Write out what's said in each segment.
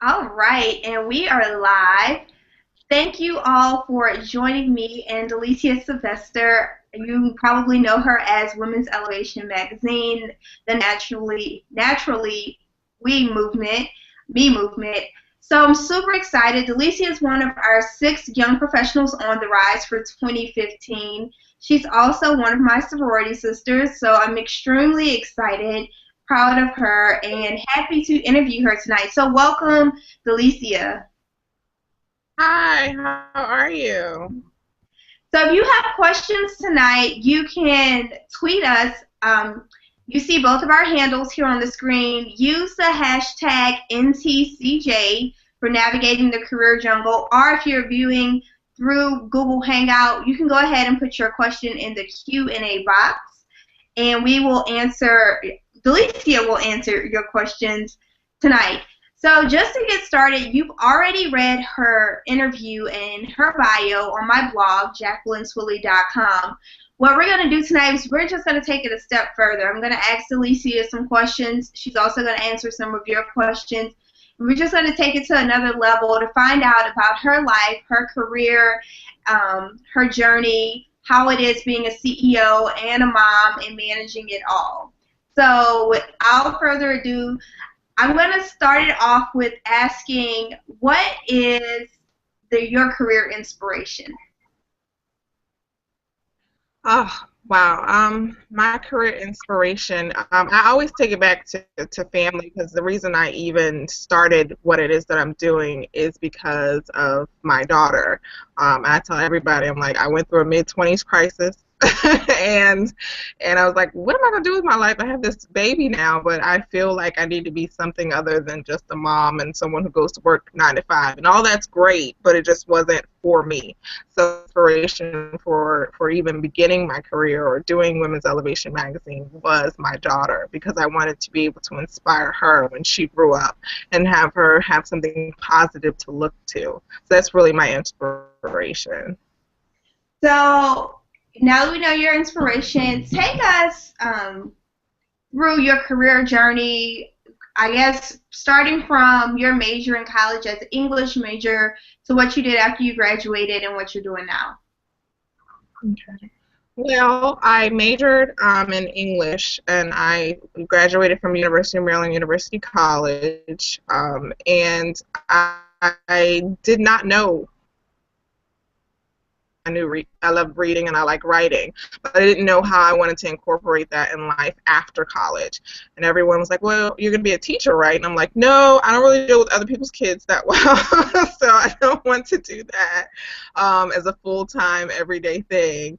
All right, and we are live. Thank you all for joining me and DeLisha Sylvester. You probably know her as Women's Elevation Magazine, the Naturally We movement, Me movement. So I'm super excited. DeLisha is one of our 6 young professionals on the rise for 2015. She's also one of my sorority sisters, so I'm extremely excited, proud of her, and happy to interview her tonight. So welcome, DeLisha. Hi, how are you? So if you have questions tonight, you can tweet us. You see both of our handles here on the screen. Use the hashtag NTCJ for navigating the career jungle, or if you're viewing through Google Hangout, you can go ahead and put your question in the Q&A box, and we will answer. Delicia will answer your questions tonight. So just to get started, you've already read her interview and her bio on my blog, JacquelineSwilly.com. What we're going to do tonight is we're just going to take it a step further. I'm going to ask Alicia some questions. She's also going to answer some of your questions. We're just going to take it to another level to find out about her life, her career, her journey, how it is being a CEO and a mom and managing it all. So without further ado, I'm going to start it off with asking, what is your career inspiration? Oh, wow. My career inspiration, I always take it back to family because the reason I even started what it is that I'm doing is because of my daughter. I tell everybody, I'm like, I went through a mid-20s crisis. and I was like, what am I gonna do with my life? I have this baby now, but I feel like I need to be something other than just a mom and someone who goes to work 9 to 5, and all that's great, but it just wasn't for me. So inspiration for even beginning my career or doing Women's Elevation magazine was my daughter, because I wanted to be able to inspire her when she grew up and have her have something positive to look to. So that's really my inspiration. So now that we know your inspiration, take us through your career journey, I guess starting from your major in college as an English major to what you did after you graduated and what you're doing now. Okay. Well, I majored in English, and I graduated from University of Maryland University College, and I did not know. I love reading and I like writing, but I didn't know how I wanted to incorporate that in life after college. And everyone was like, well, you're going to be a teacher, right? And I'm like, no, I don't really deal with other people's kids that well, so I don't want to do that as a full-time, everyday thing.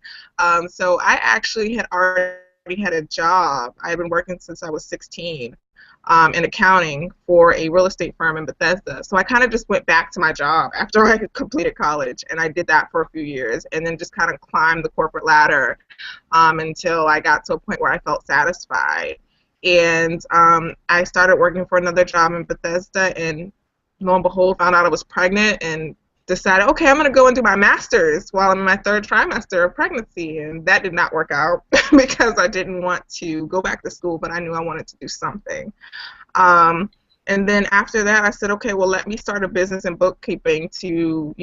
So I actually had already had a job. I had been working since I was 16. In accounting for a real estate firm in Bethesda. So I kind of just went back to my job after I completed college, and I did that for a few years, and then just kind of climbed the corporate ladder until I got to a point where I felt satisfied. And I started working for another job in Bethesda, and lo and behold, found out I was pregnant and decided, okay, I'm going to go and do my master's while I'm in my 3rd trimester of pregnancy, and that did not work out because I didn't want to go back to school, but I knew I wanted to do something. And then after that, I said, okay, well, let me start a business in bookkeeping to,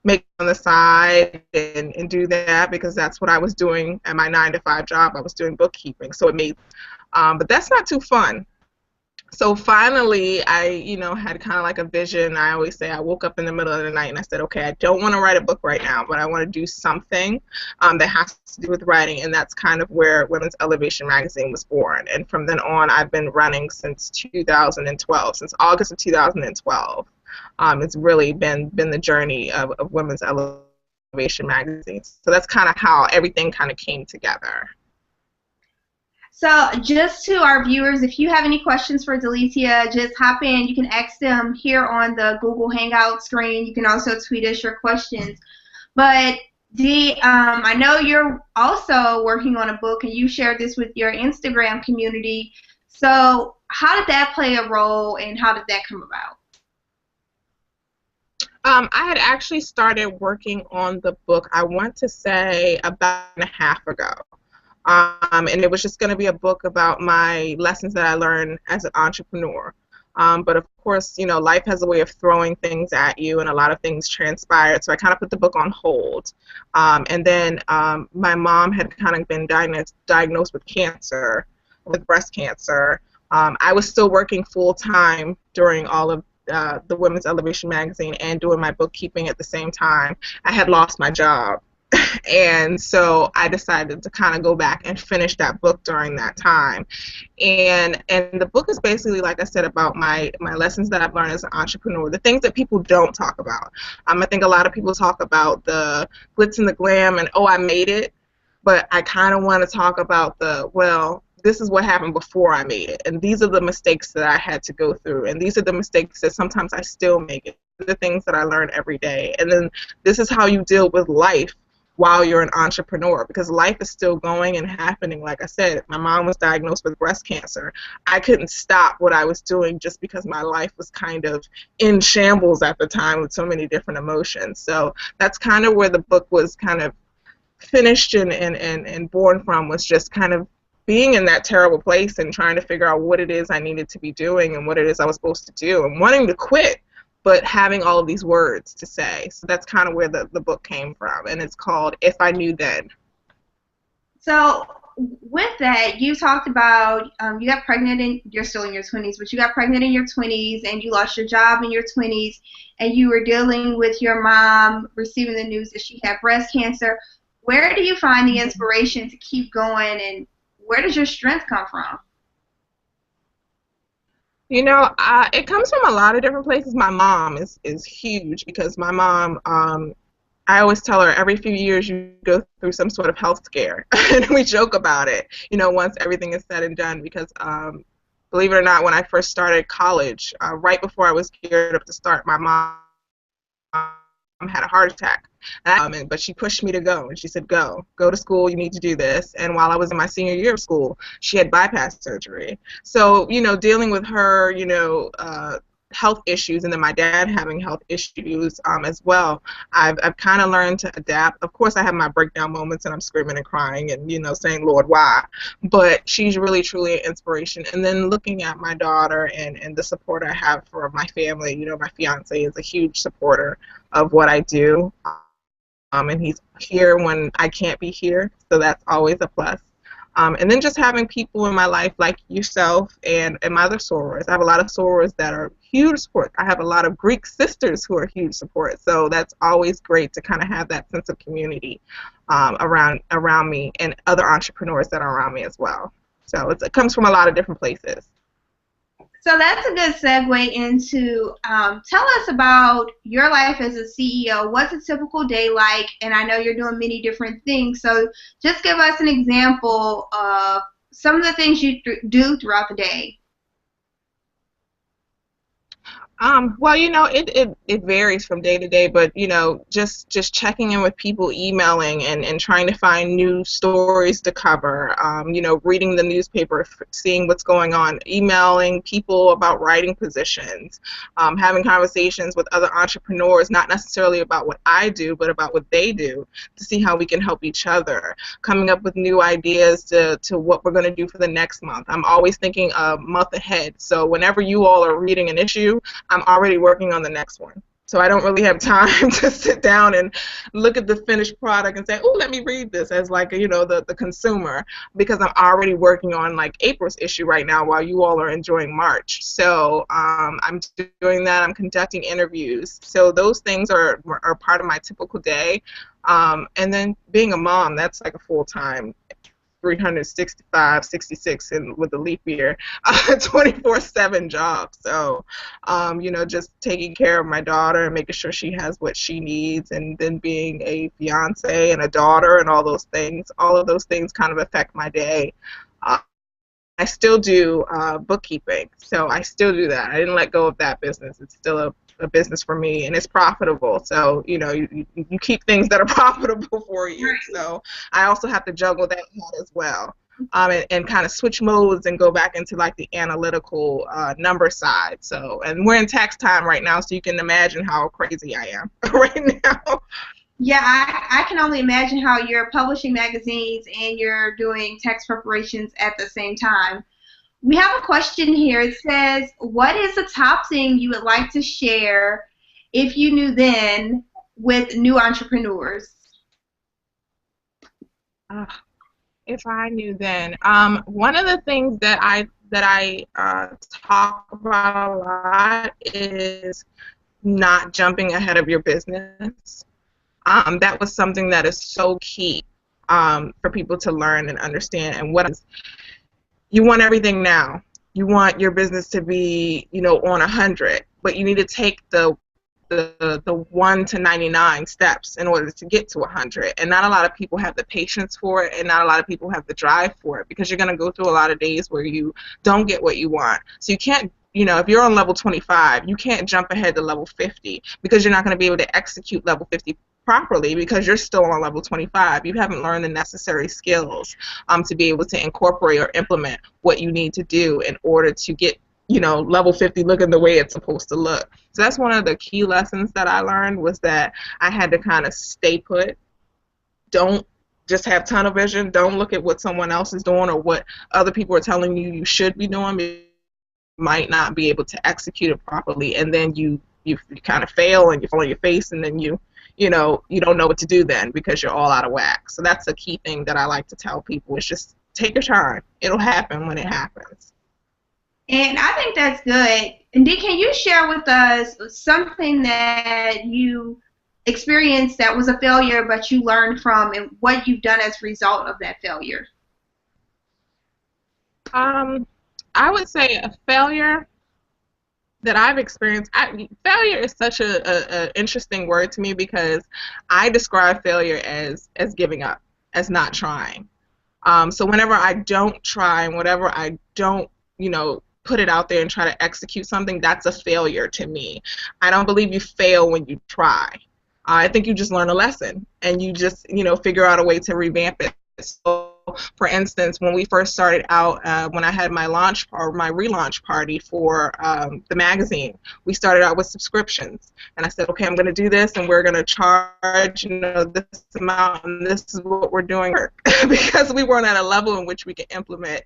make on the side and do that, because that's what I was doing at my 9 to 5 job. I was doing bookkeeping, so it made, but that's not too fun. So finally, I, had kind of like a vision. I always say I woke up in the middle of the night and I said, okay, I don't want to write a book right now, but I want to do something that has to do with writing, and that's kind of where Women's Elevation magazine was born. And from then on, I've been running since 2012, since August of 2012. It's really been the journey of Women's Elevation magazine. So that's kind of how everything kind of came together. So just to our viewers, if you have any questions for DeLisha, just hop in. You can ask them here on the Google Hangout screen. You can also tweet us your questions. But I know you're also working on a book, and you shared this with your Instagram community. So how did that play a role, and how did that come about? I had actually started working on the book, I want to say, about a half ago. And it was just going to be a book about my lessons that I learned as an entrepreneur. But of course, life has a way of throwing things at you, and a lot of things transpired. So I kind of put the book on hold. And then my mom had kind of been diagnosed with cancer, with breast cancer. I was still working full time during all of the Women's Elevation magazine and doing my bookkeeping at the same time. I had lost my job. And so I decided to kind of go back and finish that book during that time. And the book is basically, like I said, about my lessons that I've learned as an entrepreneur, the things that people don't talk about. I think a lot of people talk about the glitz and the glam and, oh, I made it. But I kind of want to talk about this is what happened before I made it. And these are the mistakes that I had to go through. And these are the mistakes that sometimes I still make it. The things that I learn every day. And then this is how you deal with life while you're an entrepreneur, because life is still going and happening. Like I said, my mom was diagnosed with breast cancer. I couldn't stop what I was doing just because my life was kind of in shambles at the time with so many different emotions. So that's kind of where the book was kind of finished and born from, was just kind of being in that terrible place and trying to figure out what it is I needed to be doing and what it is I was supposed to do, and wanting to quit, but having all of these words to say. So that's kind of where the book came from, and it's called If I Knew Then. So with that, you talked about you got pregnant, you're still in your 20s, but you got pregnant in your 20s, and you lost your job in your 20s, and you were dealing with your mom receiving the news that she had breast cancer. Where do you find the inspiration to keep going, and where does your strength come from? It comes from a lot of different places. My mom is huge, because my mom, I always tell her every few years you go through some sort of health scare, and we joke about it, once everything is said and done, because believe it or not, when I first started college, right before I was geared up to start, my mom had a heart attack. But she pushed me to go, and she said, go to school, you need to do this. And while I was in my senior year of school, she had bypass surgery. So, dealing with her, health issues, and then my dad having health issues as well, I've kind of learned to adapt. Of course, I have my breakdown moments, and I'm screaming and crying and, saying, Lord, why? But she's really, truly an inspiration. And then looking at my daughter and the support I have for my family, my fiance is a huge supporter of what I do. And he's here when I can't be here, so that's always a plus. And then just having people in my life like yourself and my other sorors. I have a lot of sorors that are huge support. I have a lot of Greek sisters who are huge support, so that's always great to kind of have that sense of community around me, and other entrepreneurs that are around me as well. So it comes from a lot of different places. So that's a good segue into tell us about your life as a CEO. What's a typical day like? And I know you're doing many different things, so just give us an example of some of the things you do throughout the day. Well, it varies from day to day, but, just checking in with people, emailing, and trying to find new stories to cover, reading the newspaper, seeing what's going on, emailing people about writing positions, having conversations with other entrepreneurs, not necessarily about what I do, but about what they do, to see how we can help each other, coming up with new ideas to what we're going to do for the next month. I'm always thinking a month ahead, so whenever you all are reading an issue, I'm already working on the next one. So I don't really have time to sit down and look at the finished product and say, oh, let me read this as like, the consumer, because I'm already working on like April's issue right now while you all are enjoying March. So I'm doing that. I'm conducting interviews. So those things are part of my typical day. And then being a mom, that's like a full-time 365, 66, and with the leap year, 24/7 job. So, just taking care of my daughter and making sure she has what she needs, and then being a fiance and a daughter and all of those things kind of affect my day. I still do bookkeeping, so I still do that. I didn't let go of that business. It's still a business for me, and it's profitable. So, you keep things that are profitable for you. Right. So I also have to juggle that as well, and kind of switch modes and go back into like the analytical number side. So, and we're in tax time right now, so you can imagine how crazy I am right now. Yeah, I can only imagine how you're publishing magazines and you're doing tax preparations at the same time. We have a question here. It says, what is the top thing you would like to share if you knew then with new entrepreneurs? Uh, if I knew then, one of the things that I talk about a lot is not jumping ahead of your business. That was something that is so key for people to learn and understand. And what is, you want everything now. You want your business to be, on 100, but you need to take the 1 to 99 steps in order to get to 100. And not a lot of people have the patience for it, and not a lot of people have the drive for it, because you're going to go through a lot of days where you don't get what you want. So you can't, if you're on level 25, you can't jump ahead to level 50, because you're not going to be able to execute level 50 properly, because you're still on level 25. You haven't learned the necessary skills to be able to incorporate or implement what you need to do in order to get level 50 looking the way it's supposed to look. So that's one of the key lessons that I learned, was that I had to kind of stay put. Don't just have tunnel vision. Don't look at what someone else is doing or what other people are telling you you should be doing. You might not be able to execute it properly, and then you kind of fail and you fall on your face, and then you don't know what to do then, because you're all out of whack. So that's a key thing that I like to tell people, is just take your time. It'll happen when it happens. And I think that's good. And Dee, can you share with us something that you experienced that was a failure but you learned from, and what you've done as a result of that failure? I would say a failure that I've experienced. Failure is such a interesting word to me, because I describe failure as giving up, as not trying. So whenever I don't try, and whenever I don't, put it out there and try to execute something, that's a failure to me. I don't believe you fail when you try. I think you just learn a lesson, and you just, figure out a way to revamp it. So, for instance, when we first started out, when I had my relaunch party for the magazine, we started out with subscriptions, and I said, okay, I'm going to do this, and we're going to charge, this amount, and this is what we're doing, because we weren't at a level in which we could implement,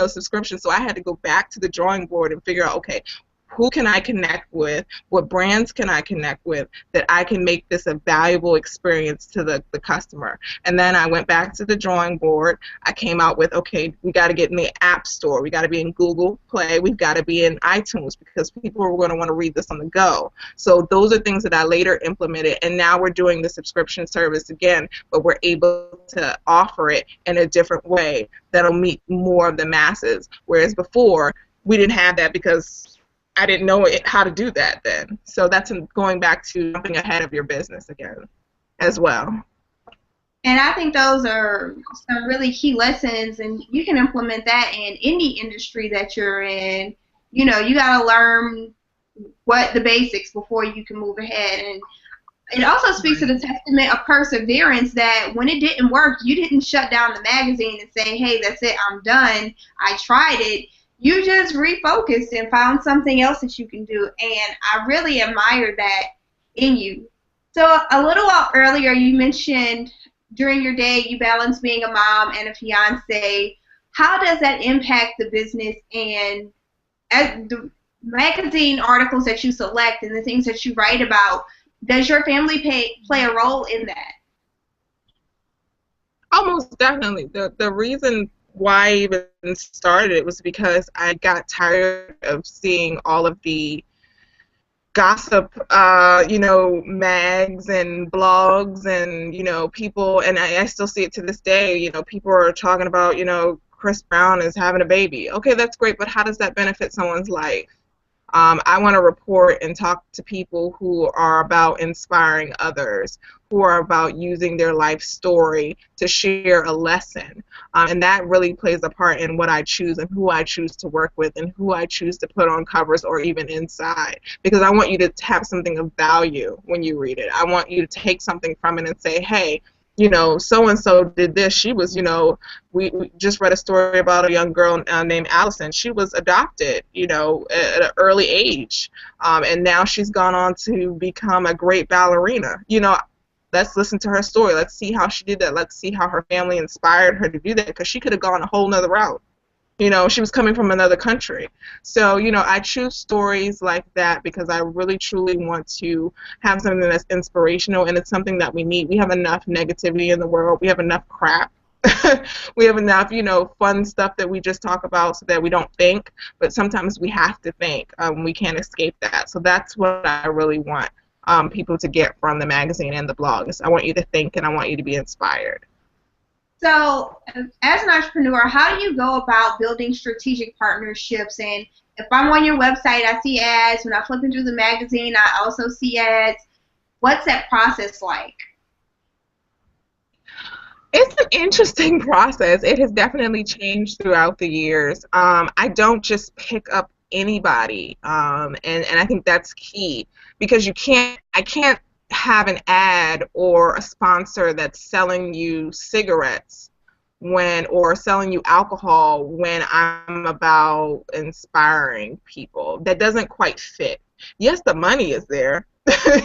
subscriptions. So I had to go back to the drawing board and figure out, okay, who can I connect with? What brands can I connect with that I can make this a valuable experience to the customer? And then I went back to the drawing board. I came out with, okay, we got to get in the App Store. We got to be in Google Play. We've got to be in iTunes, because people are going to want to read this on the go. So those are things that I later implemented, and now we're doing the subscription service again, but we're able to offer it in a different way that'll meet more of the masses, whereas before we didn't have that, because I didn't know how to do that then. So that's going back to jumping ahead of your business again as well. And I think those are some really key lessons, and you can implement that in any industry that you're in. You got to learn what the basics before you can move ahead. And it also speaks to the testament of perseverance, that when it didn't work, you didn't shut down the magazine and say, hey, that's it, I'm done, I tried it. You just refocused and found something else that you can do, and I really admire that in you. So a little while earlier, you mentioned during your day you balance being a mom and a fiance. How does that impact the business, and as the magazine articles that you select and the things that you write about, does your family play a role in that? Almost definitely. The reason why I even started it was because I got tired of seeing all of the gossip, mags and blogs, and, people, and I still see it to this day, people are talking about, Chris Brown is having a baby. Okay, that's great, but how does that benefit someone's life? I want to report and talk to people who are about inspiring others, who are about using their life story to share a lesson. And that really plays a part in what I choose and who I choose to work with and who I choose to put on covers or even inside. Because I want you to have something of value when you read it. I want you to take something from it and say, hey, so-and-so did this. She was, we just read a story about a young girl named Allison. She was adopted, at an early age. And now she's gone on to become a great ballerina. Let's listen to her story. Let's see how she did that. Let's see how her family inspired her to do that, because she could have gone a whole nother route. You know, she was coming from another country. So, you know, I choose stories like that because I really truly want to have something that's inspirational, and it's something that we need. We have enough negativity in the world. We have enough crap. We have enough, you know, fun stuff that we just talk about so that we don't think, but sometimes we have to think. We can't escape that. So that's what I really want people to get from the magazine and the blog. Is I want you to think and I want you to be inspired. So, as an entrepreneur, how do you go about building strategic partnerships? And if I'm on your website, I see ads. When I flip through the magazine, I also see ads. What's that process like? It's an interesting process. It has definitely changed throughout the years. I don't just pick up anybody, and I think that's key because I can't have an ad or a sponsor that's selling you cigarettes or selling you alcohol when I'm about inspiring people. That doesn't quite fit. Yes, the money is there.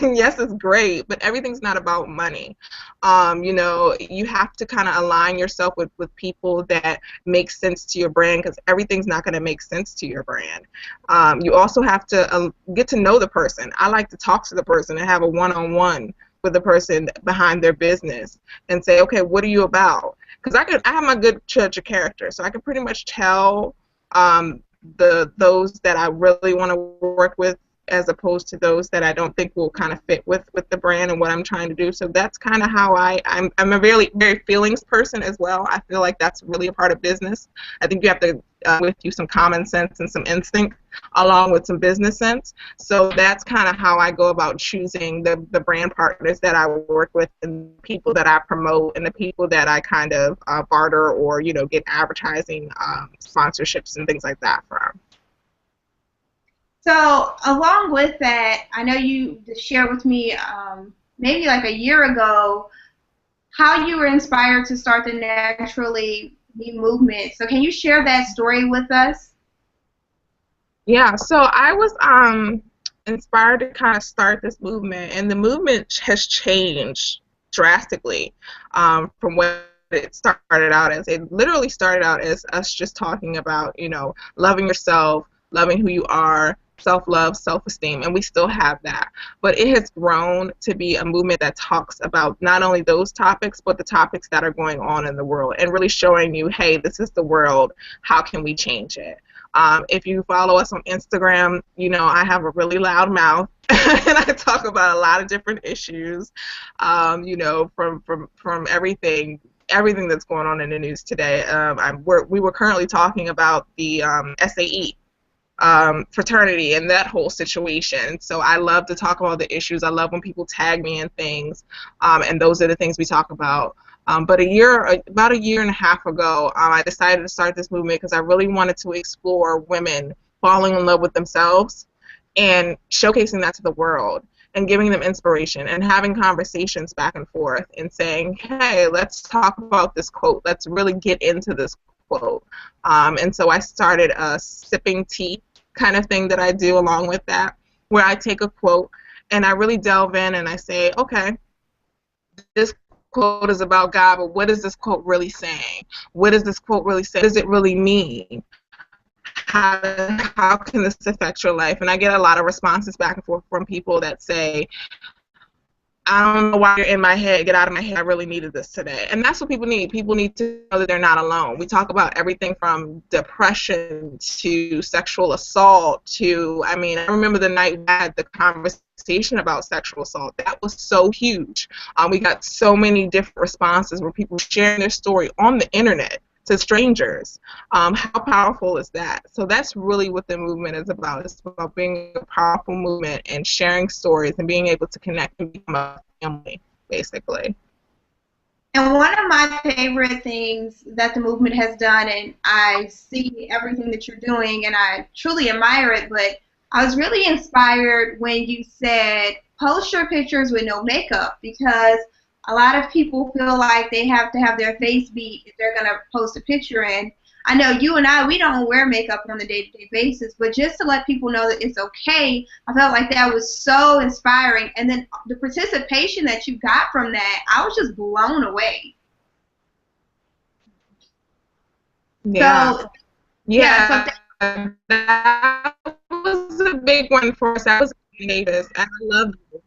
Yes, it's great, but everything's not about money. You know, you have to kind of align yourself with people that make sense to your brand, because everything's not going to make sense to your brand. You also have to get to know the person. I like to talk to the person and have a one-on-one with the person behind their business and say, okay, what are you about? Because I have my good judge of character, so I can pretty much tell those that I really want to work with as opposed to those that I don't think will kind of fit with the brand and what I'm trying to do. So that's kind of how I'm a very, very feelings person as well. I feel like that's really a part of business. I think you have to with you some common sense and some instinct along with some business sense. So that's kind of how I go about choosing the brand partners that I work with and people that I promote and the people that I kind of barter or, you know, get advertising sponsorships and things like that from. So, along with that, I know you shared with me maybe like a year ago how you were inspired to start the Naturally Me movement. So, can you share that story with us? Yeah, so I was inspired to kind of start this movement, and the movement has changed drastically from what it started out as. It literally started out as us just talking about, you know, loving yourself, loving who you are, self-love, self-esteem, and we still have that. But it has grown to be a movement that talks about not only those topics, but the topics that are going on in the world and really showing you, hey, this is the world. How can we change it? If you follow us on Instagram, you know I have a really loud mouth and I talk about a lot of different issues, you know, from everything that's going on in the news today. We were currently talking about the SAE fraternity and that whole situation. So I love to talk about the issues. I love when people tag me in things, and those are the things we talk about. But about a year and a half ago, I decided to start this movement because I really wanted to explore women falling in love with themselves and showcasing that to the world and giving them inspiration and having conversations back and forth and saying, hey, let's talk about this quote. Let's really get into this quote. And so I started a sipping tea kind of thing that I do along with that, where I take a quote and I really delve in and I say, okay, this quote is about God, but what is this quote really saying? What does this quote really say? What does it really mean? How can this affect your life? And I get a lot of responses back and forth from people that say, I don't know why you're in my head. Get out of my head. I really needed this today. And that's what people need. People need to know that they're not alone. We talk about everything from depression to sexual assault to, I mean, I remember the night we had the conversation about sexual assault. That was so huge. We got so many different responses where people sharing their story on the internet to strangers. How powerful is that? So that's really what the movement is about. It's about being a powerful movement and sharing stories and being able to connect and become a family, basically. And one of my favorite things that the movement has done, and I see everything that you're doing, and I truly admire it, but I was really inspired when you said post your pictures with no makeup, because a lot of people feel like they have to have their face beat if they're going to post a picture in. I know you and I, we don't wear makeup on a day-to-day basis, but just to let people know that it's okay, I felt like that was so inspiring. And then the participation that you got from that, I was just blown away. Yeah. So Yeah, so Yeah, that was a big one for us. That was Davis, and I love it.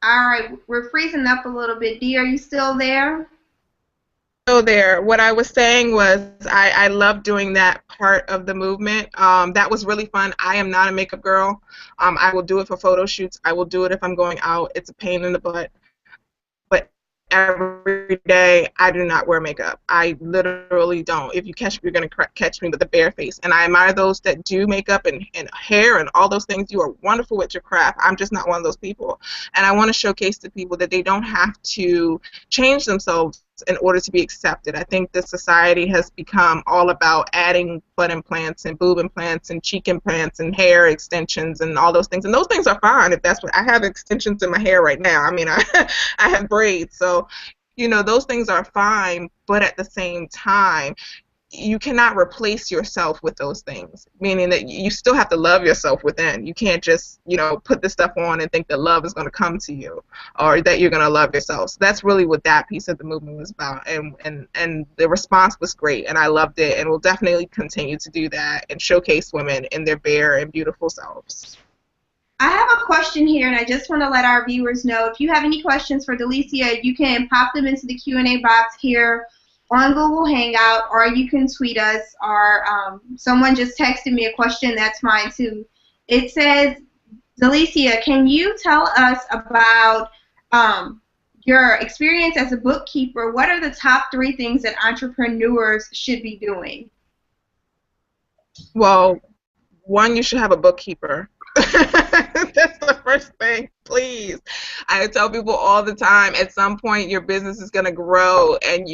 all right, we're freezing up a little bit. Dee, are you still there? So there, what I was saying was I love doing that part of the movement. That was really fun. I am not a makeup girl. I will do it for photo shoots. I will do it if I'm going out. It's a pain in the butt. But every day I do not wear makeup. I literally don't. If you catch me, you're going to catch me with a bare face. And I admire those that do makeup and hair and all those things. You are wonderful with your craft. I'm just not one of those people. And I want to showcase to people that they don't have to change themselves in order to be accepted. I think the society has become all about adding butt implants and boob implants and cheek implants and hair extensions and all those things. And those things are fine if that's what I have extensions in my hair right now. I mean, I have braids. So, those things are fine, but at the same time, you cannot replace yourself with those things, meaning that you still have to love yourself within. You can't just, put this stuff on and think that love is going to come to you or that you're going to love yourself. So that's really what that piece of the movement was about. And the response was great, and I loved it, and we'll definitely continue to do that and showcase women in their bare and beautiful selves. I have a question here, and I just want to let our viewers know, if you have any questions for DeLisha, you can pop them into the Q&A box here on Google Hangout, or you can tweet us, or someone just texted me a question. That's fine, too. It says, DeLisha, can you tell us about your experience as a bookkeeper? What are the top 3 things that entrepreneurs should be doing? Well, one, you should have a bookkeeper. That's the first thing, please. I tell people all the time, at some point your business is going to grow, and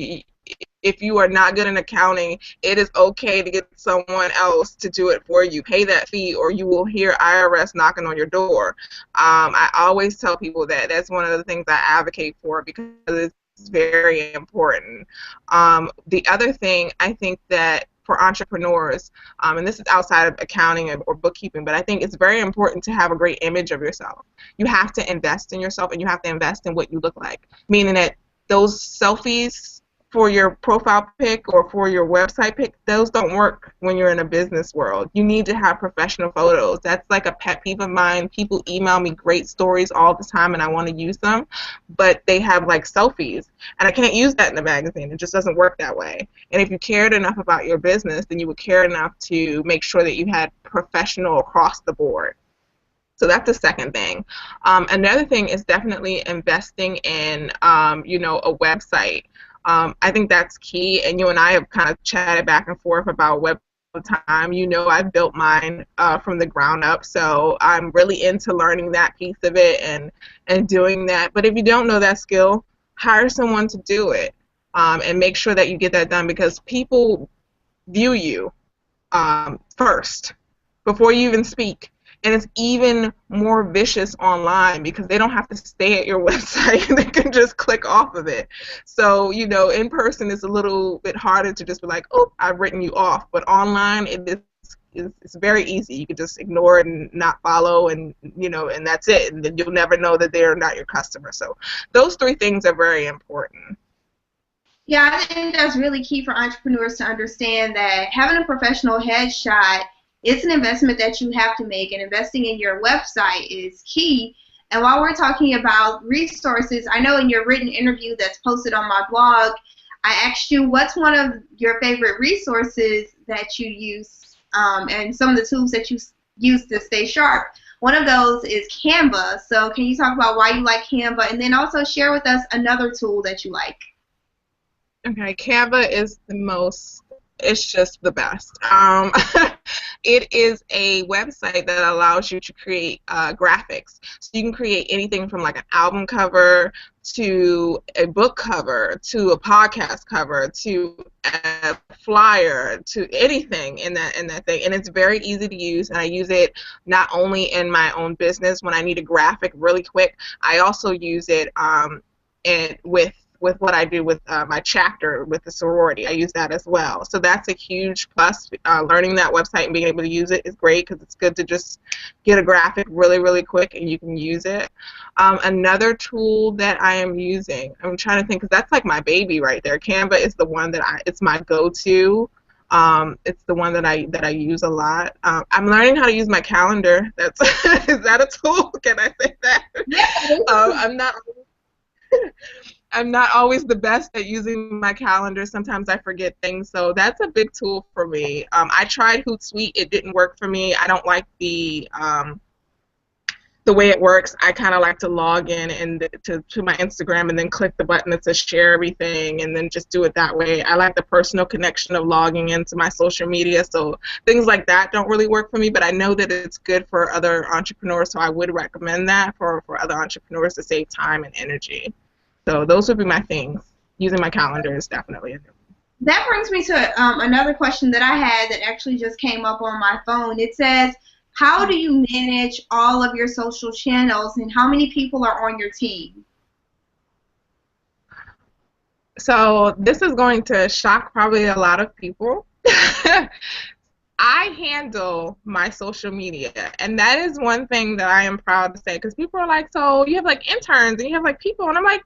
if you are not good in accounting, it is okay to get someone else to do it for you. Pay that fee, or you will hear IRS knocking on your door. I always tell people that. That's one of the things I advocate for, because it's very important. The other thing, I think that for entrepreneurs, and this is outside of accounting or bookkeeping, but I think it's very important to have a great image of yourself. You have to invest in yourself, and you have to invest in what you look like, meaning that those selfies for your profile pic or for your website pic, those don't work when you're in a business world. You need to have professional photos. That's like a pet peeve of mine. People email me great stories all the time, and I want to use them, but they have like selfies, and I can't use that in a magazine. It just doesn't work that way. And if you cared enough about your business, then you would care enough to make sure that you had professional across the board. So that's the second thing. Another thing is definitely investing in, a website. I think that's key, and you and I have kind of chatted back and forth about web all the time. I've built mine from the ground up, so I'm really into learning that piece of it and doing that. But if you don't know that skill, hire someone to do it, and make sure that you get that done, because people view you first before you even speak. And it's even more vicious online because they don't have to stay at your website. They can just click off of it. So, in person it's a little bit harder to just be like, oh, I've written you off. But online it's very easy. You can just ignore it and not follow, and and that's it. And then you'll never know that they're not your customer. So those 3 things are very important. Yeah, I think that's really key for entrepreneurs to understand, that having a professional headshot, it's an investment that you have to make, and investing in your website is key. And while we're talking about resources, I know in your written interview that's posted on my blog, I asked you what's one of your favorite resources that you use, and some of the tools that you use to stay sharp. One of those is Canva. So can you talk about why you like Canva, and then also share with us another tool that you like? Okay, Canva is it's just the best. It is a website that allows you to create graphics. So you can create anything from like an album cover to a book cover to a podcast cover to a flyer to anything in that thing. And it's very easy to use, and I use it not only in my own business when I need a graphic really quick. I also use it with with what I do with my chapter with the sorority. I use that as well. So that's a huge plus. Learning that website and being able to use it is great because it's good to just get a graphic really, really quick and you can use it. Another tool that I am using, I'm trying to think because that's like my baby right there. Canva is the one that it's my go-to. It's the one that I use a lot. I'm learning how to use my calendar. That's is that a tool? Can I say that? I'm not always the best at using my calendar. Sometimes I forget things, so that's a big tool for me. I tried Hootsuite. It didn't work for me. I don't like the way it works. I kind of like to log in and to my Instagram and then click the button that says share everything and then just do it that way. I like the personal connection of logging into my social media, so things like that don't really work for me, but I know that it's good for other entrepreneurs, so I would recommend that for other entrepreneurs to save time and energy. So those would be my things. Using my calendar is definitely a new one. That brings me to another question that I had that actually just came up on my phone. It says, how do you manage all of your social channels and how many people are on your team? So this is going to shock probably a lot of people. I handle my social media, and that is one thing that I am proud to say, because people are like, so you have like interns and you have like people, and I'm like,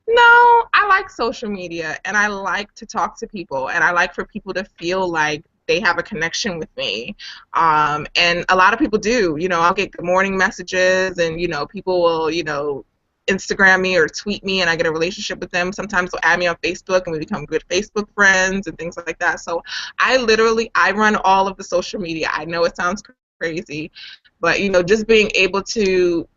no, I like social media and I like to talk to people and I like for people to feel like they have a connection with me. And a lot of people do. I'll get good morning messages and, people will, Instagram me or tweet me and I get a relationship with them. Sometimes they'll add me on Facebook and we become good Facebook friends and things like that. So I run all of the social media. I know it sounds crazy, but, just being able to,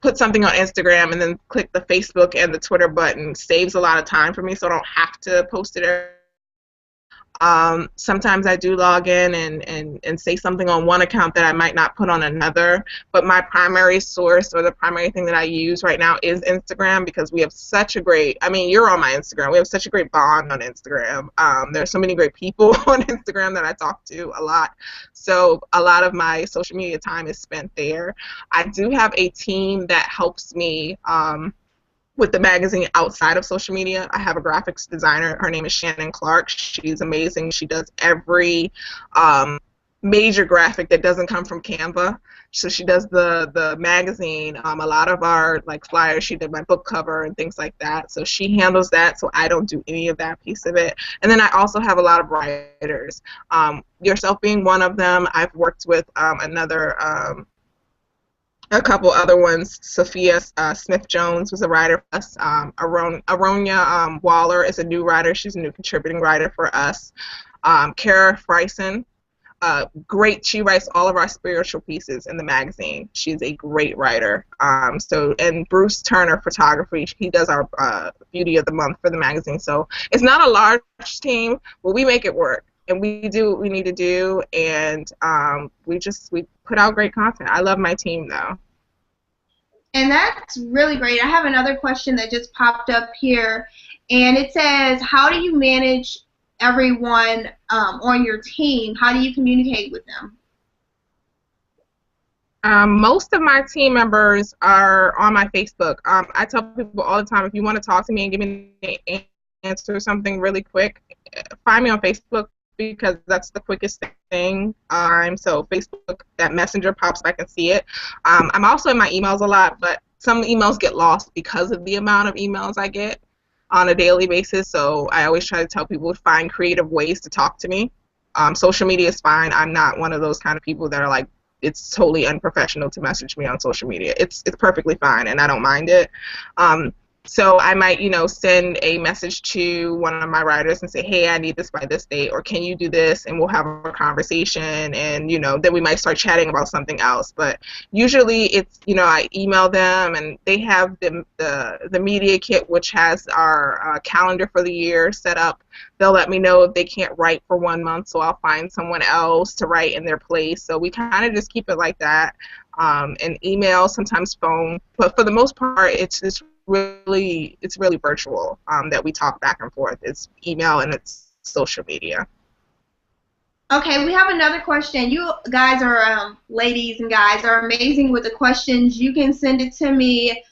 put something on Instagram and then click the Facebook and the Twitter button saves a lot of time for me, so I don't have to post it. Sometimes I do log in and say something on one account that I might not put on another, but my primary source or the primary thing that I use right now is Instagram, because we have such a great, you're on my Instagram, we have such a great bond on Instagram. There's so many great people on Instagram that I talk to a lot, so a lot of my social media time is spent there. I do have a team that helps me with the magazine outside of social media. I have a graphics designer. Her name is Shannon Clark. She's amazing. She does every major graphic that doesn't come from Canva. So she does the magazine, a lot of our flyers. She did my book cover and things like that. So she handles that, so I don't do any of that piece of it. And then I also have a lot of writers. Yourself being one of them. I've worked with a couple other ones. Sophia Smith-Jones was a writer for us. Aronia Waller is a new writer. She's a new contributing writer for us. Kara Freisen, great. She writes all of our spiritual pieces in the magazine. She's a great writer. And Bruce Turner Photography, he does our Beauty of the Month for the magazine. So it's not a large team, but we make it work. And we do what we need to do, and we put out great content. I love my team, though. And that's really great. I have another question that just popped up here, and it says, how do you manage everyone on your team? How do you communicate with them? Most of my team members are on my Facebook. I tell people all the time, if you want to talk to me and give me an answer something really quick, find me on Facebook, because that's the quickest thing. So Facebook, that messenger pops, I can see it. I'm also in my emails a lot, but some emails get lost because of the amount of emails I get on a daily basis. So I always try to tell people to find creative ways to talk to me. Social media is fine. I'm not one of those kind of people that are like, it's totally unprofessional to message me on social media. It's perfectly fine, and I don't mind it. So I might, send a message to one of my writers and say, hey, I need this by this date, or can you do this? And we'll have a conversation, and, then we might start chatting about something else. But usually it's, I email them, and they have the media kit, which has our calendar for the year set up. They'll let me know if they can't write for 1 month, so I'll find someone else to write in their place. So we kind of just keep it like that. And email, sometimes phone, but for the most part, it's really virtual that we talk back and forth. It's email and it's social media. Okay, we have another question. You guys are, ladies and guys, are amazing with the questions. You can send it to me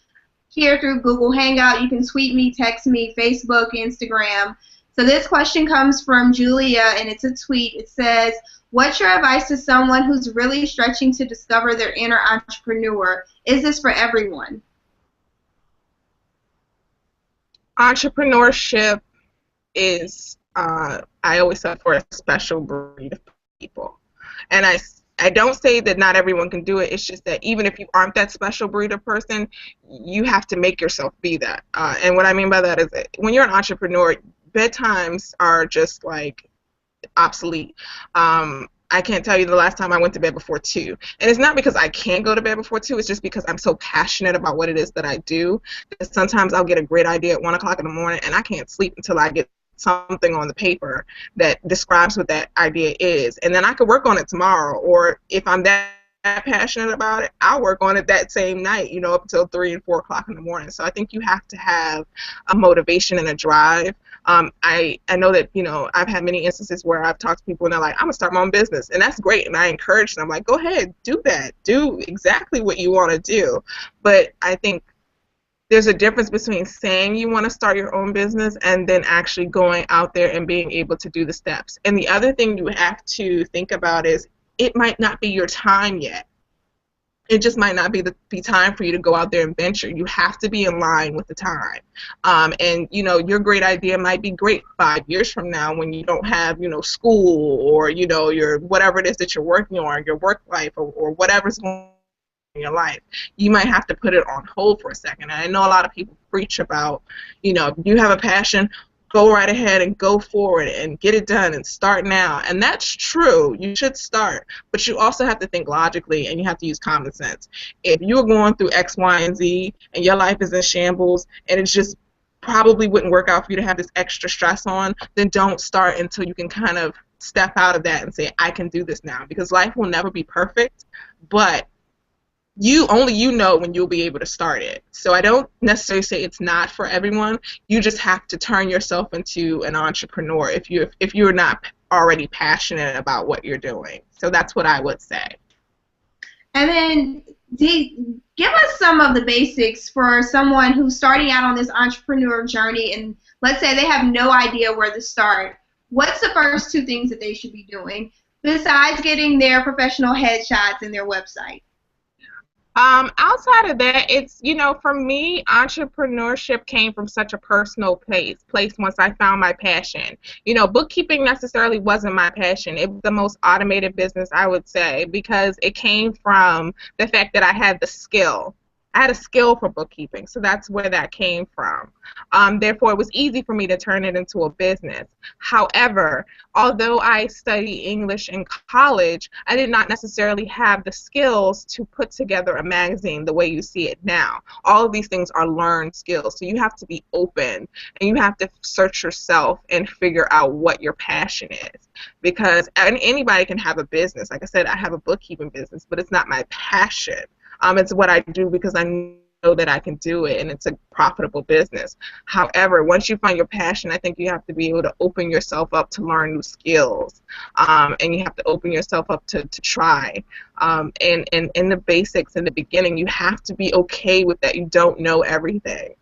here through Google Hangout. You can tweet me, text me, Facebook, Instagram. So this question comes from Julia, and it's a tweet. It says, what's your advice to someone who's really stretching to discover their inner entrepreneur? Is this for everyone? Entrepreneurship is, I always say, for a special breed of people. And I don't say that not everyone can do it. It's just that even if you aren't that special breed of person, you have to make yourself be that. And what I mean by that is that when you're an entrepreneur, bedtimes are just like obsolete. I can't tell you the last time I went to bed before 2. And it's not because I can't go to bed before 2. It's just because I'm so passionate about what it is that I do. Sometimes I'll get a great idea at 1 o'clock in the morning, and I can't sleep until I get something on the paper that describes what that idea is. And then I could work on it tomorrow. Or if I'm that passionate about it, I'll work on it that same night, you know, up until 3 and 4 o'clock in the morning. So I think you have to have a motivation and a drive. I know that, you know, I've had many instances where I've talked to people and they're like, I'm going to start my own business. And that's great. And I encourage them. I'm like, go ahead, do that. Do exactly what you want to do. But I think there's a difference between saying you want to start your own business and then actually going out there and being able to do the steps. And the other thing you have to think about is it might not be your time yet. It just might not be time for you to go out there and venture. You have to be in line with the time. And, you know, your great idea might be great 5 years from now when you don't have, you know, school or, you know, your whatever it is that you're working on, your work life or whatever's going on in your life. You might have to put it on hold for a second. And I know a lot of people preach about, you know, if you have a passion, go right ahead and go forward and get it done and start now. And that's true. You should start. But you also have to think logically and you have to use common sense. If you're going through X, Y, and Z and your life is in shambles and it just probably wouldn't work out for you to have this extra stress on, then don't start until you can kind of step out of that and say, I can do this now. Because life will never be perfect, but you know when you'll be able to start it. So I don't necessarily say it's not for everyone. You just have to turn yourself into an entrepreneur if you're not already passionate about what you're doing. So that's what I would say. And then give us some of the basics for someone who's starting out on this entrepreneur journey and let's say they have no idea where to start. What's the first 2 things that they should be doing besides getting their professional headshots and their website? Outside of that, it's, you know, for me, entrepreneurship came from such a personal place once I found my passion. You know, bookkeeping necessarily wasn't my passion. It was the most automated business, I would say, because it came from the fact that I had the skill. I had a skill for bookkeeping, so that's where that came from. Therefore, it was easy for me to turn it into a business. However, although I studied English in college, I did not necessarily have the skills to put together a magazine the way you see it now. All of these things are learned skills, so you have to be open, and you have to search yourself and figure out what your passion is. Because anybody can have a business. Like I said, I have a bookkeeping business, but it's not my passion. It's what I do because I know that I can do it, and it's a profitable business. However, once you find your passion, I think you have to be able to open yourself up to learn new skills, and you have to open yourself up to try. And in the basics, in the beginning, you have to be okay with that you don't know everything.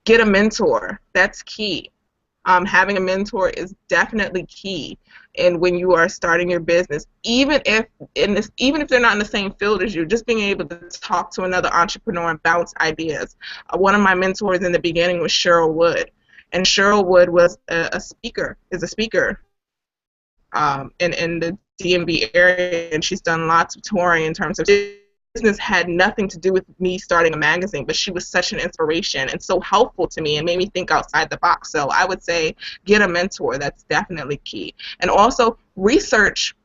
Get a mentor. That's key. Having a mentor is definitely key. And when you are starting your business, even if they're not in the same field as you, just being able to talk to another entrepreneur and bounce ideas. One of my mentors in the beginning was Cheryl Wood, and Cheryl Wood was a speaker in the DMV area, and she's done lots of touring in terms of business. Had nothing to do with me starting a magazine, but she was such an inspiration and so helpful to me and made me think outside the box. So I would say get a mentor. That's definitely key. And also research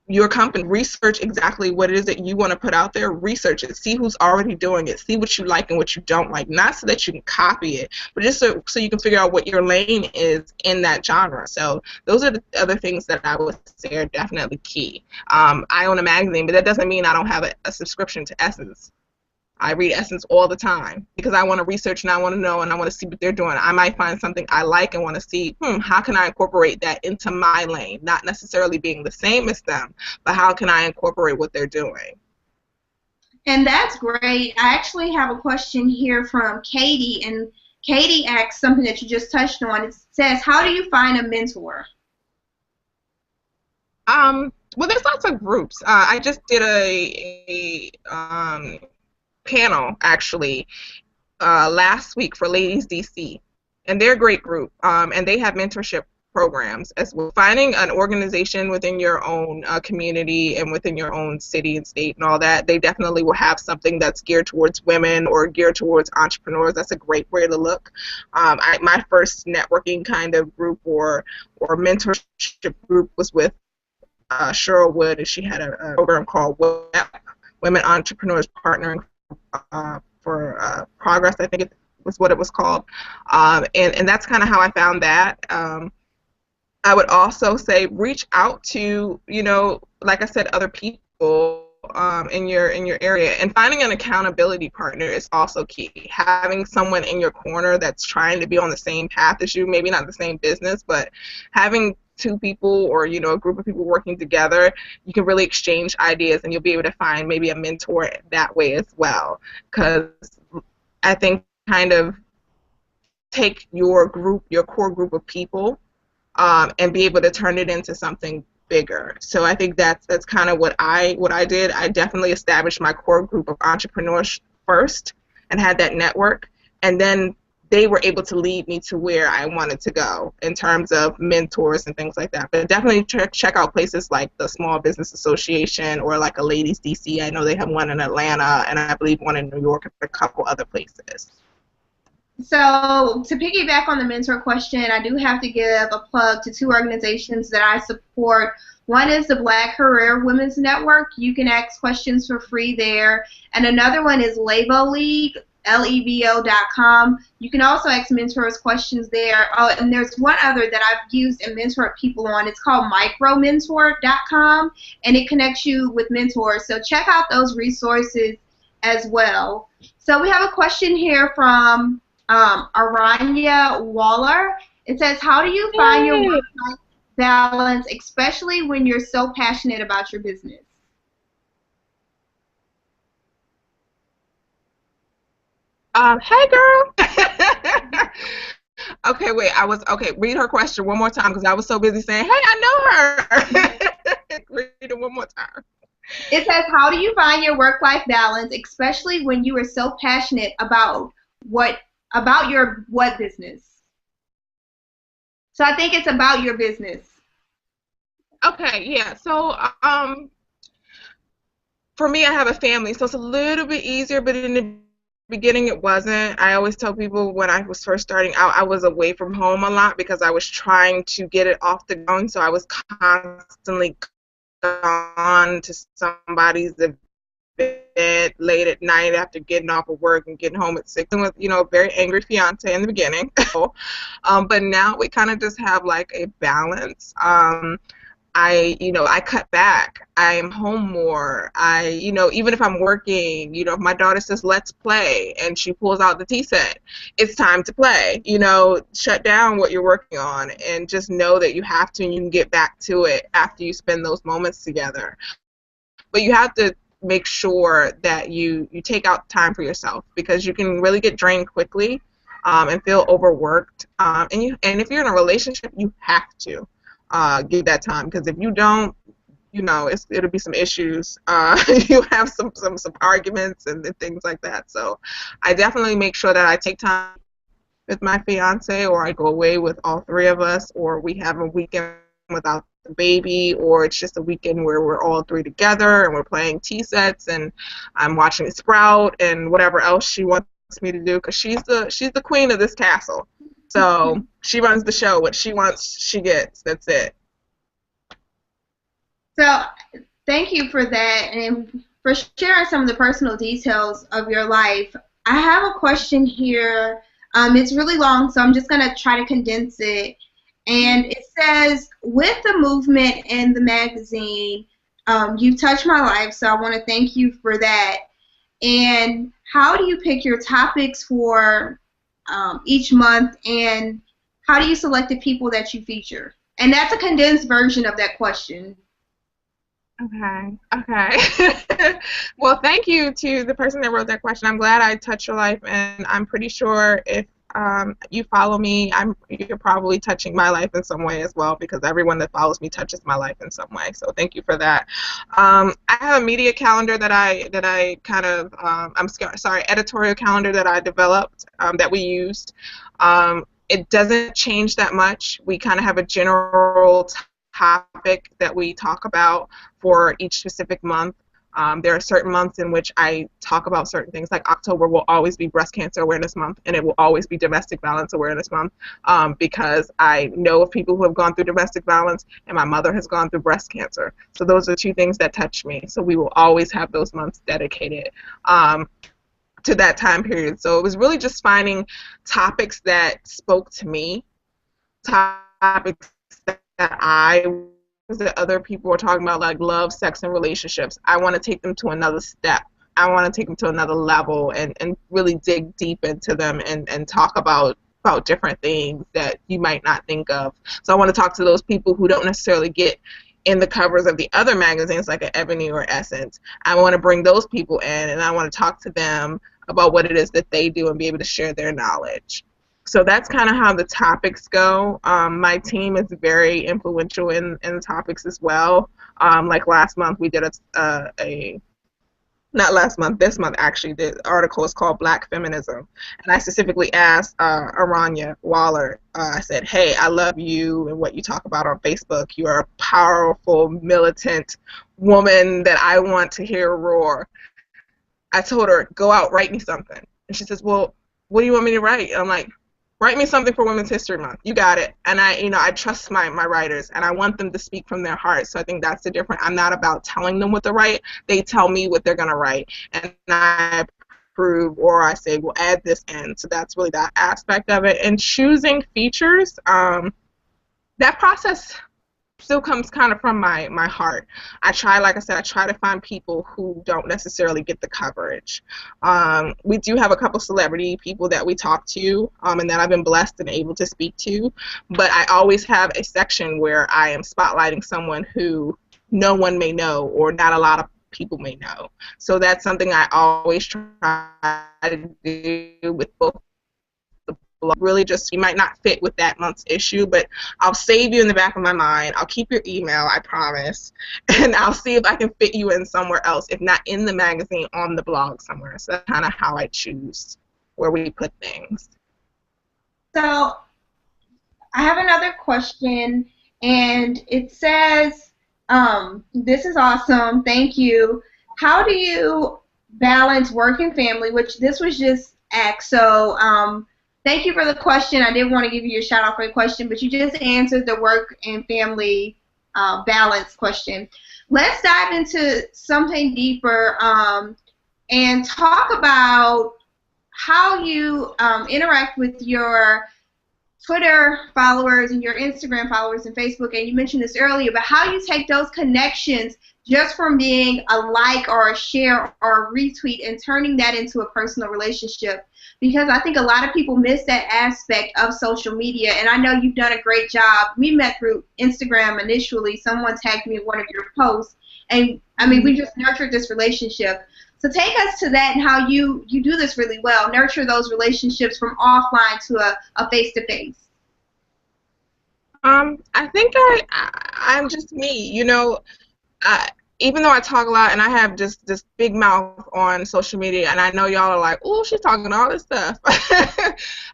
your company. Research exactly what it is that you want to put out there. Research it. See who's already doing it. See what you like and what you don't like. Not so that you can copy it, but just so you can figure out what your lane is in that genre. So those are the other things that I would say are definitely key. I own a magazine, but that doesn't mean I don't have a subscription to Essence. I read Essence all the time because I want to research and I want to know and I want to see what they're doing. I might find something I like and want to see, how can I incorporate that into my lane? Not necessarily being the same as them, but how can I incorporate what they're doing? And that's great. I actually have a question here from Katie, and Katie asks something that you just touched on. It says, how do you find a mentor? Well, there's lots of groups. I just did a panel actually last week for Ladies DC, and they're a great group, and they have mentorship programs as well. Finding an organization within your own community and within your own city and state and all that, they definitely will have something that's geared towards women or geared towards entrepreneurs. That's a great way to look. My first networking kind of group or mentorship group was with Cheryl Wood, and she had a program called Women Entrepreneurs Partnering for Progress, I think it was what it was called. And that's kind of how I found that. I would also say reach out to, like I said, other people in your area, and finding an accountability partner is also key. Having someone in your corner that's trying to be on the same path as you, maybe not the same business, but having two people or a group of people working together, you can really exchange ideas, and you'll be able to find maybe a mentor that way as well. Because I think kind of take your group, your core group of people, and be able to turn it into something bigger. So I think that's kind of what I did. I definitely established my core group of entrepreneurs first and had that network, and then they were able to lead me to where I wanted to go in terms of mentors and things like that. But definitely check out places like the Small Business Association or like a Ladies DC. I know they have one in Atlanta, and I believe one in New York and a couple other places. So to piggyback on the mentor question, I do have to give a plug to two organizations that I support. One is the Black Career Women's Network. You can ask questions for free there. And another one is Levo League, Levo.com. You can also ask mentors questions there. Oh, and there's one other that I've used and mentored people on. It's called micromentor.com, and it connects you with mentors. So check out those resources as well. So we have a question here from Aranya Waller. It says, how do you find your work-life balance, especially when you're so passionate about your business? Hey girl. Okay, wait, read her question one more time because I was so busy saying, hey, I know her. Read it one more time. It says, how do you find your work-life balance, especially when you are so passionate about your what business? So I think it's about your business. Okay, yeah. So for me, I have a family, so it's a little bit easier, but in the beginning it wasn't. I always tell people when I was first starting out, I was away from home a lot because I was trying to get it off the ground, so I was constantly gone to somebody's event late at night after getting off of work and getting home at 6, and with a very angry fiance in the beginning. But now we kind of just have like a balance. I cut back. I'm home more. Even if I'm working, if my daughter says, let's play, and she pulls out the tea set, it's time to play. Shut down what you're working on and just know that you have to, and you can get back to it after you spend those moments together. But you have to make sure that you take out time for yourself, because you can really get drained quickly and feel overworked. And if you're in a relationship, you have to give that time, because if you don't, it'll be some issues. You have some arguments and things like that. So I definitely make sure that I take time with my fiance, or I go away with all three of us, or we have a weekend without the baby, or it's just a weekend where we're all three together and we're playing tea sets and I'm watching Sprout and whatever else she wants me to do, because she's the queen of this castle. So she runs the show. What she wants, she gets. That's it. So thank you for that, and for sharing some of the personal details of your life. I have a question here. It's really long, so I'm just going to try to condense it. And it says, with the movement in the magazine, you've touched my life, so I want to thank you for that. And how do you pick your topics for each month, and how do you select the people that you feature? And that's a condensed version of that question. Okay. Okay. Well, thank you to the person that wrote that question. I'm glad I touched your life, and I'm pretty sure if you follow me, you're probably touching my life in some way as well, because everyone that follows me touches my life in some way. So thank you for that. I have a media calendar that I kind of sorry, editorial calendar that I developed, that we used. It doesn't change that much. We kind of have a general topic that we talk about for each specific month. There are certain months in which I talk about certain things, like October will always be Breast Cancer Awareness Month, and it will always be Domestic Violence Awareness Month, because I know of people who have gone through domestic violence, and my mother has gone through breast cancer. So those are two things that touch me. So we will always have those months dedicated to that time period. So it was really just finding topics that spoke to me, topics that that other people are talking about, like love, sex, and relationships. I want to take them to another step. I want to take them to another level and really dig deep into them and talk about different things that you might not think of. So I want to talk to those people who don't necessarily get in the covers of the other magazines like an Ebony or Essence. I want to bring those people in, and I want to talk to them about what it is that they do and be able to share their knowledge. So that's kind of how the topics go. My team is very influential in the topics as well. Like last month, we did not last month, this month actually, the article is called Black Feminism. And I specifically asked Aranya Waller, I said, hey, I love you and what you talk about on Facebook. You are a powerful, militant woman that I want to hear roar. I told her, go out, write me something. And she says, well, what do you want me to write? And I'm like, write me something for Women's History Month. You got it. And I trust my writers, and I want them to speak from their heart. So I think that's the difference. I'm not about telling them what to write. They tell me what they're going to write, and I approve, or I say, we'll add this in. So that's really that aspect of it. And choosing features, that process still comes kind of from my heart. Like I said, I try to find people who don't necessarily get the coverage. We do have a couple celebrity people that we talk to, and that I've been blessed and able to speak to, but I always have a section where I am spotlighting someone who no one may know, or not a lot of people may know. So that's something I always try to do with both. Really, just you might not fit with that month's issue, but I'll save you in the back of my mind. I'll keep your email, I promise, and I'll see if I can fit you in somewhere else, if not in the magazine, on the blog somewhere. So that's kind of how I choose where we put things. So I have another question, and it says, this is awesome, thank you. How do you balance work and family, which this was just asked, so thank you for the question. I did want to give you a shout out for the question, but you just answered the work and family balance question. Let's dive into something deeper and talk about how you interact with your Twitter followers and your Instagram followers and Facebook. And you mentioned this earlier, but how you take those connections just from being a like or a share or a retweet and turning that into a personal relationship. Because I think a lot of people miss that aspect of social media, and I know you've done a great job. We met through Instagram initially. Someone tagged me in one of your posts, and I mean, we just nurtured this relationship. So take us to that and how you do this really well, nurture those relationships from offline to a face-to-face. I think I'm just me, you know. Even though I talk a lot and I have just this big mouth on social media, and I know y'all are like, oh, she's talking all this stuff.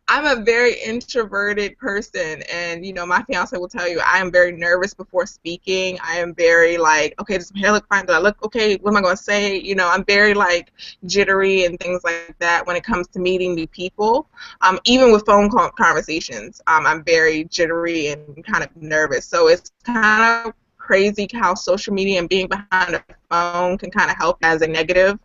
I'm a very introverted person, and you know, my fiance will tell you I am very nervous before speaking. I am very like, okay, does my hair look fine? Do I look okay? What am I going to say? You know, I'm very like jittery and things like that when it comes to meeting new people. Even with phone conversations, I'm very jittery and kind of nervous. So it's kind of crazy how social media and being behind a phone can kind of help as a negative,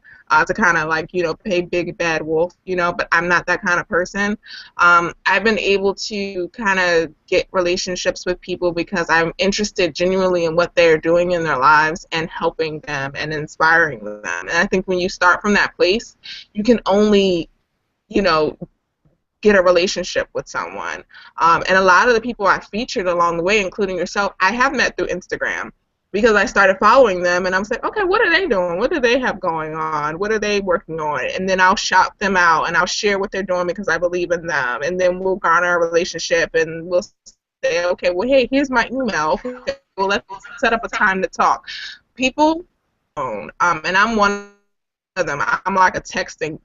to kind of like, you know, play big bad wolf, you know, but I'm not that kind of person. I've been able to kind of get relationships with people because I'm interested genuinely in what they're doing in their lives and helping them and inspiring them. And I think when you start from that place, you can only, you know, get a relationship with someone. And a lot of the people I featured along the way, including yourself, I have met through Instagram. because I started following them, and I was like, okay, what are they doing? What do they have going on? What are they working on? And then I'll shout them out, and I'll share what they're doing because I believe in them. And then we'll garner a relationship, and we'll say, okay, well, hey, here's my email. Okay, well, let's set up a time to talk. People, and I'm one of them. I'm like a texting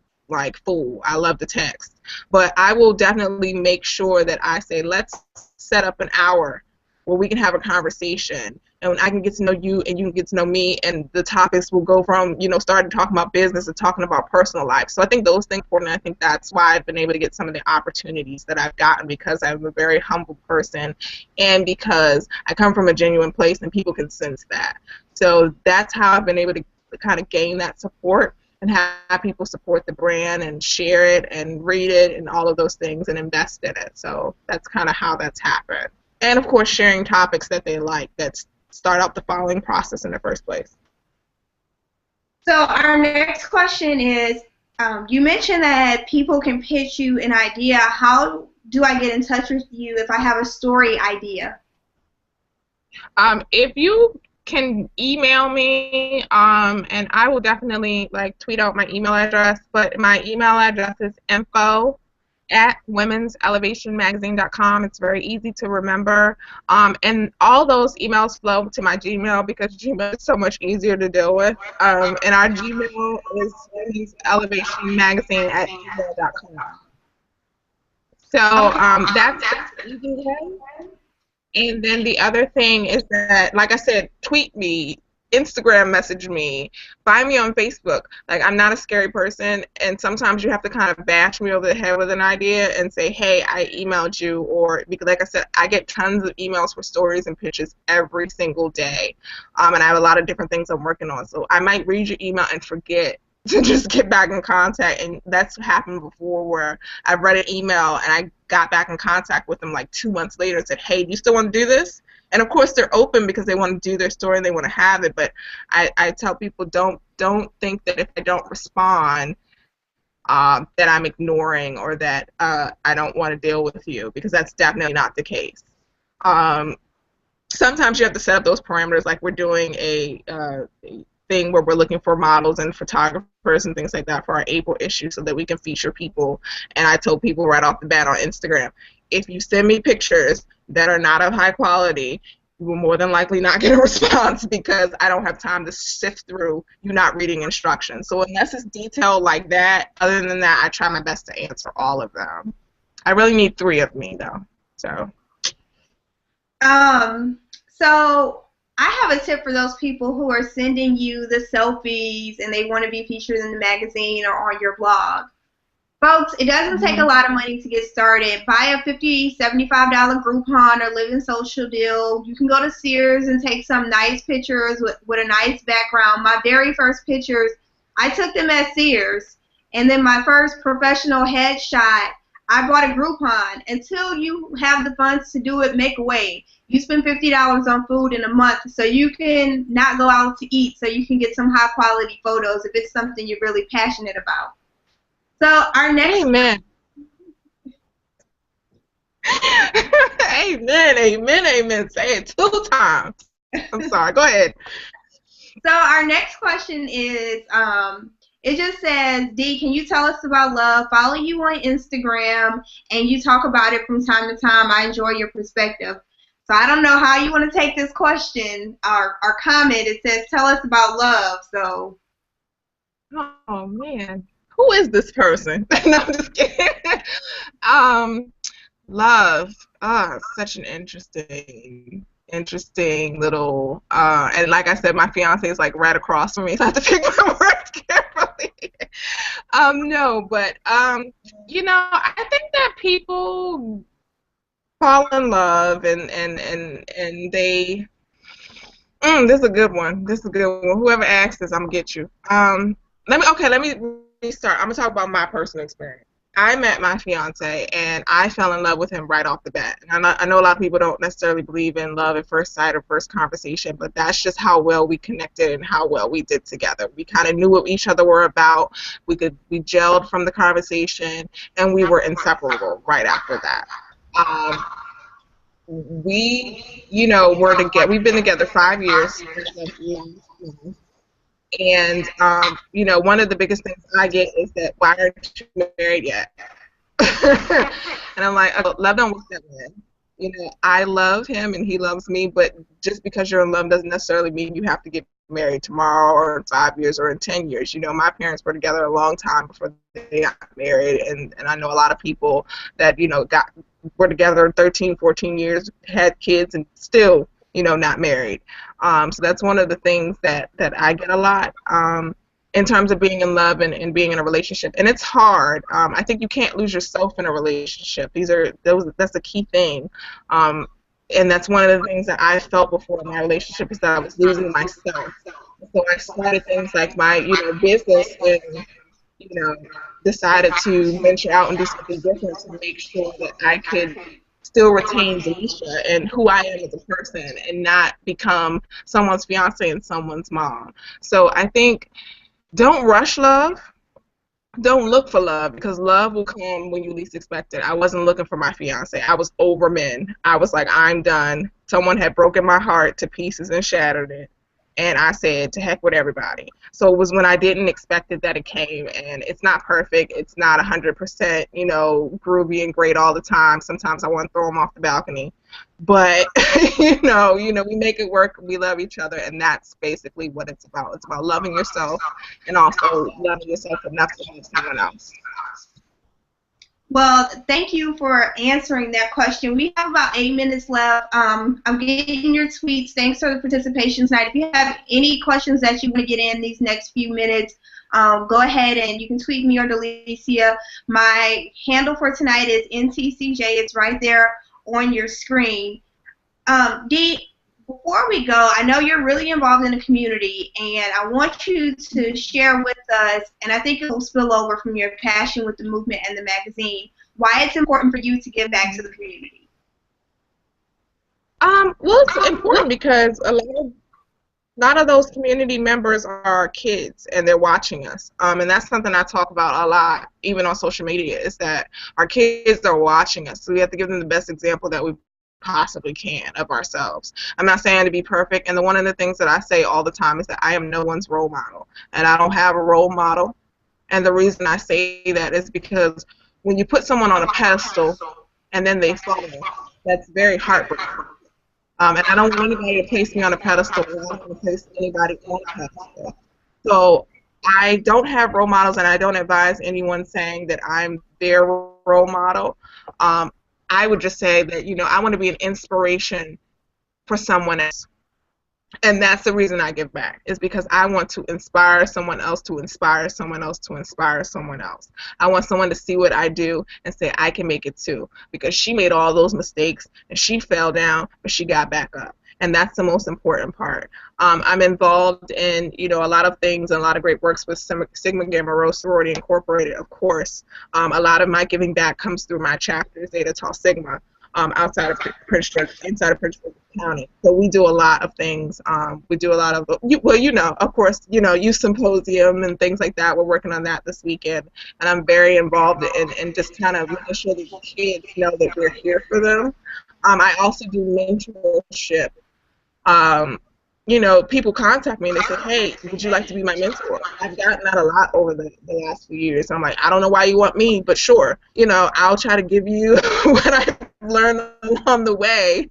fool. I love to text, but I will definitely make sure that I say, let's set up an hour where we can have a conversation, and I can get to know you and you can get to know me, and the topics will go from, starting talking about business to talking about personal life. So I think those things are important. I think that's why I've been able to get some of the opportunities that I've gotten, because I'm a very humble person and because I come from a genuine place and people can sense that. So that's how I've been able to kind of gain that support and have people support the brand and share it and read it and all of those things and invest in it. So that's kind of how that's happened. And, of course, sharing topics that they like that start out the following process in the first place. So our next question is, you mentioned that people can pitch you an idea. How do I get in touch with you if I have a story idea? If you can email me, and I will definitely tweet out my email address, but my email address is info@womenselevationmagazine.com. It's very easy to remember, and all those emails flow to my Gmail because Gmail is so much easier to deal with, and our Gmail is womenselevationmagazine@gmail.com. So that's the easy way. And then the other thing is that, like I said, tweet me, Instagram message me, find me on Facebook. I'm not a scary person, and sometimes you have to kind of bash me over the head with an idea and say, hey, I emailed you, or because, like I said, I get tons of emails for stories and pitches every single day, and I have a lot of different things I'm working on. So I might read your email and forget to just get back in contact, and that's happened before where I read an email and I got back in contact with them 2 months later and said, hey, do you still want to do this? And of course they're open because they want to do their story and they want to have it, but I tell people don't think that if I don't respond that I'm ignoring or that I don't want to deal with you, because that's definitely not the case. Sometimes you have to set up those parameters, like we're doing a thing where we're looking for models and photographers and things like that for our April issue so that we can feature people. And I told people right off the bat on Instagram, if you send me pictures that are not of high quality, you will more than likely not get a response because I don't have time to sift through you not reading instructions. So unless it's detailed like that, other than that, I try my best to answer all of them. I really need 3 of me though. So I have a tip for those people who are sending you the selfies and they want to be featured in the magazine or on your blog. Folks, it doesn't take a lot of money to get started. Buy a $50, $75 Groupon or Living Social deal. You can go to Sears and take some nice pictures with a nice background. My very first pictures, I took them at Sears. And then my first professional headshot, I bought a Groupon. Until you have the funds to do it, make a way. You spend $50 on food in a month so you can not go out to eat, so you can get some high quality photos if it's something you're really passionate about. So our next Amen. Amen, amen, amen. Say it 2 times. I'm sorry, go ahead. So our next question is, it just says, D, can you tell us about love? Follow you on Instagram, and you talk about it from time to time. I enjoy your perspective. So I don't know how you want to take this question or comment. It says, tell us about love. So. Oh, man. Who is this person? No, I'm just kidding. Love. Such an interesting little, and like I said, my fiance is right across from me, so I have to pick my words carefully. No, but, I think that people fall in love and they, this is a good one. Whoever asks this, I'm gonna get you. Let me restart. I'm gonna talk about my personal experience. I met my fiance and I fell in love with him right off the bat. And I know a lot of people don't necessarily believe in love at first sight or first conversation, but that's just how well we connected and how well we did together. We kind of knew what each other were about. We gelled from the conversation, and we were inseparable right after that. we, we've been together 5 years. And, one of the biggest things I get is that, why aren't you married yet? And I'm like, oh, love don't work that way. I love him and he loves me, but just because you're in love doesn't necessarily mean you have to get married tomorrow or in 5 years or in 10 years. My parents were together a long time before they got married, and I know a lot of people that, were together 13, 14 years, had kids, and still, not married. So that's one of the things that I get a lot. In terms of being in love and being in a relationship. And it's hard. I think you can't lose yourself in a relationship. That's a key thing. And that's one of the things that I felt before in my relationship, is that I was losing myself. So I started things like my, business, and, decided to venture out and do something different to make sure that I could still retain DeLisha and who I am as a person, and not become someone's fiance and someone's mom. So I think, don't rush love. Don't look for love, because love will come when you least expect it. I wasn't looking for my fiance. I was over men. I was like, I'm done. Someone had broken my heart to pieces and shattered it. And I said, to heck with everybody. So it was when I didn't expect it that it came. And it's not perfect. It's not 100%, groovy and great all the time. Sometimes I want to throw them off the balcony. But, we make it work. We love each other. And that's basically what it's about. It's about loving yourself, and also loving yourself enough to love someone else. Well, thank you for answering that question. We have about 8 minutes left. I'm getting your tweets. Thanks for the participation tonight. If you have any questions that you want to get in these next few minutes, go ahead and you can tweet me or DeLisha. My handle for tonight is NTCJ. It's right there on your screen. Dee, before we go, I know you're really involved in the community, and I want you to share with us, and I think it will spill over from your passion with the movement and the magazine, why it's important for you to give back to the community. Well, it's important because a lot of those community members are kids, and they're watching us. And that's something I talk about a lot, even on social media, is that our kids are watching us. So we have to give them the best example that we possibly can of ourselves. I'm not saying to be perfect, and one of the things that I say all the time is that I am no one's role model, and I don't have a role model. And the reason I say that is because when you put someone on a pedestal and then they fall, that's very heartbreaking. And I don't want anybody to place me on a pedestal. I don't want to place anybody on a pedestal. So I don't have role models, and I don't advise anyone saying that I'm their role model. I would just say that, I want to be an inspiration for someone else. And that's the reason I give back, is because I want to inspire someone else to inspire someone else to inspire someone else. I want someone to see what I do and say, I can make it too, because she made all those mistakes and she fell down, but she got back up. And that's the most important part. I'm involved in, a lot of things and a lot of great works with Sigma Gamma Rho Sorority Incorporated, of course. A lot of my giving back comes through my chapter, Zeta Tau Sigma, outside of Prince George County. So we do a lot of things. We do a lot of, of course, youth symposium and things like that. We're working on that this weekend. And I'm very involved in just kind of making sure that the kids know that we're here for them. I also do mentorship. People contact me and they say, hey, would you like to be my mentor? I've gotten that a lot over the last few years. I'm like, I don't know why you want me, but sure, I'll try to give you what I've learned along the way.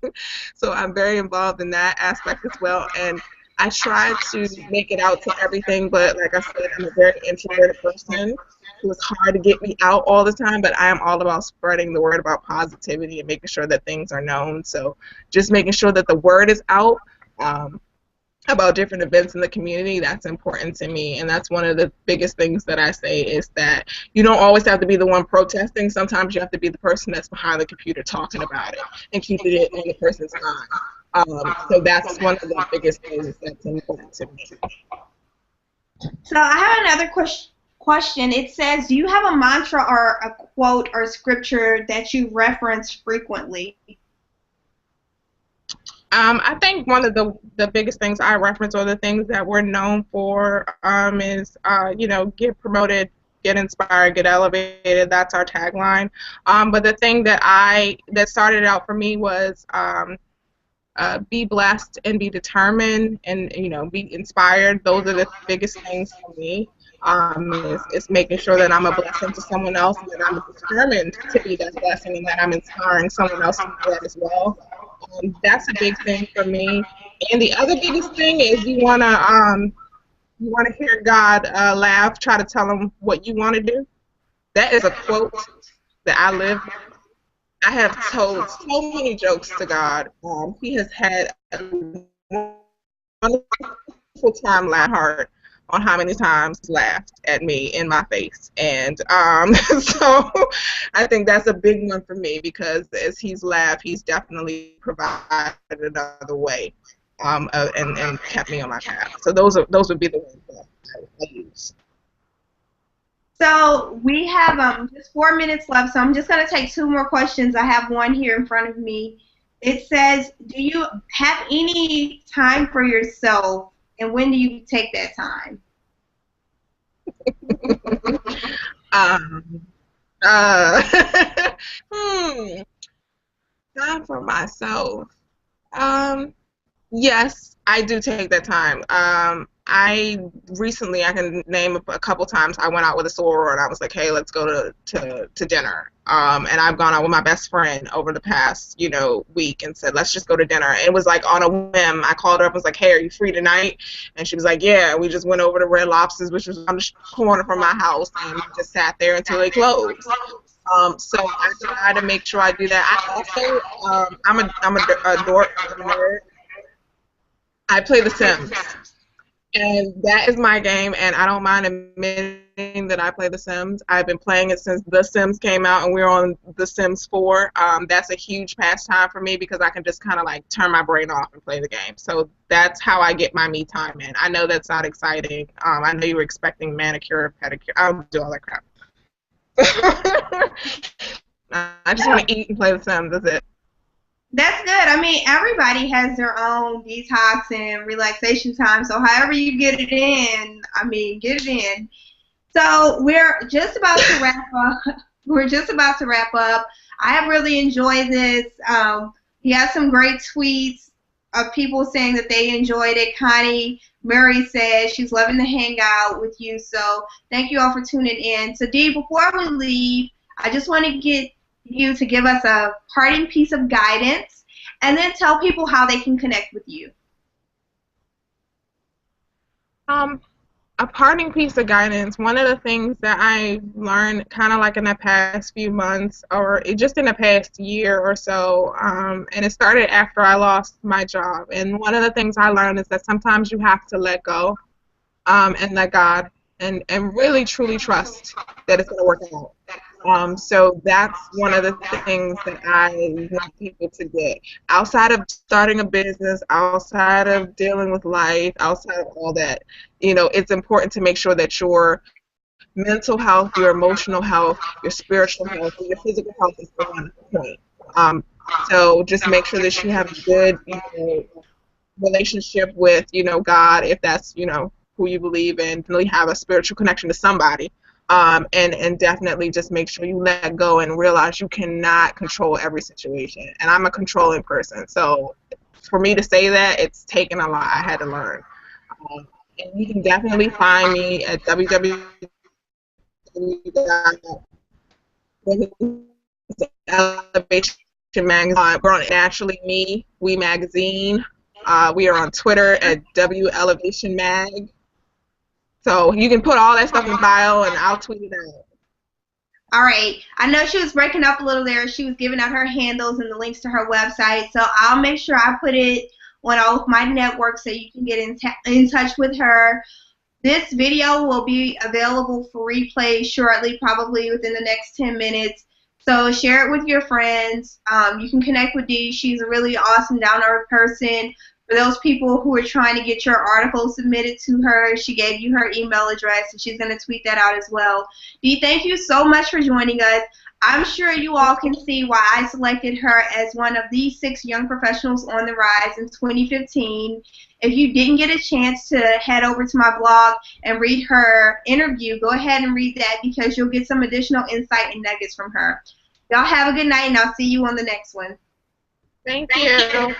So I'm very involved in that aspect as well. And I try to make it out to everything, but like I said, I'm a very introverted person. It was hard to get me out all the time, but I am all about spreading the word about positivity and making sure that things are known. So just making sure that the word is out about different events in the community, that's important to me. And that's one of the biggest things that I say, is that you don't always have to be the one protesting. Sometimes you have to be the person that's behind the computer talking about it and keeping it in the person's mind. So that's one of the biggest things that's important to me. So I have another question. It says, do you have a mantra or a quote or scripture that you reference frequently? I think one of the biggest things I reference, or the things that we're known for, is, get promoted get inspired, get elevated. That's our tagline. But the thing that started out for me was be blessed and be determined, and be inspired. Those are the biggest things for me. Is making sure that I'm a blessing to someone else, and that I'm determined to be that blessing, and that I'm inspiring someone else to do that as well. That's a big thing for me. And the other biggest thing is you wanna hear God laugh. Try to tell him what you want to do. That is a quote that I live by. I have told so many jokes to God. He has had a wonderful time laughing hard on how many times he laughed at me in my face. And so I think that's a big one for me, because as he's laughed, he's definitely provided another way and kept me on my path. So those would be the ones that I use. So we have just 4 minutes left, so I'm just going to take 2 more questions. I have one here in front of me. It says, do you have any time for yourself, and when do you take that time? Time for myself. Yes, I do take that time. I can name a couple times I went out with a soror and I was like, hey, let's go to dinner. And I've gone out with my best friend over the past, week and said, let's just go to dinner. And it was like on a whim. I called her up and was like, hey, are you free tonight? And she was like, yeah. We just went over to Red Lobster's, which was on the corner from my house, and we just sat there until they closed. So I try to make sure I do that. I also, I'm a dork, I'm a nerd. I play The Sims, and that is my game, and I don't mind admitting that I play The Sims. I've been playing it since The Sims came out, and we're on The Sims 4. That's a huge pastime for me, because I can just kind of like turn my brain off and play the game. So that's how I get my me time in. I know that's not exciting. I know you were expecting manicure, pedicure. I don't do all that crap. I just want to eat and play The Sims. That's it. That's good. I mean, everybody has their own detox and relaxation time, so however you get it in, get it in. So we're just about to wrap up. I have really enjoyed this. You have some great tweets of people saying that they enjoyed it. Connie Murray says she's loving to hang out with you, so thank you all for tuning in. So Dee, before we leave, I just want to get you to give us a parting piece of guidance, and then tell people how they can connect with you. A parting piece of guidance, one of the things that I learned kind of like in the past few months, or just in the past year or so, and it started after I lost my job, and one of the things I learned is that sometimes you have to let go and let God and really truly trust that it's going to work out. So that's one of the things that I want people to get. Outside of starting a business, outside of dealing with life, outside of all that, it's important to make sure that your mental health, your emotional health, your spiritual health, and your physical health is on point. So just make sure that you have a good, relationship with, God, if that's, who you believe in, really have a spiritual connection to somebody. And definitely just make sure you let go and realize you cannot control every situation. And I'm a controlling person, so for me to say that, it's taken a lot. I had to learn. And you can definitely find me at www.elevation magazine. We're on Naturally Me, We Magazine. We are on Twitter at WElevationMag. So you can put all that stuff in bio, and I'll tweet it out. All right. I know she was breaking up a little there. She was giving out her handles and the links to her website. So I'll make sure I put it on all of my networks so you can get in touch with her. This video will be available for replay shortly, probably within the next 10 minutes. So share it with your friends. You can connect with Dee. She's a really awesome, down-to-earth person. For those people who are trying to get your article submitted to her, she gave you her email address, and she's going to tweet that out as well. Dee, thank you so much for joining us. I'm sure you all can see why I selected her as one of the 6 young professionals on the rise in 2015. If you didn't get a chance to head over to my blog and read her interview, go ahead and read that because you'll get some additional insight and nuggets from her. Y'all have a good night, and I'll see you on the next one. Thank you.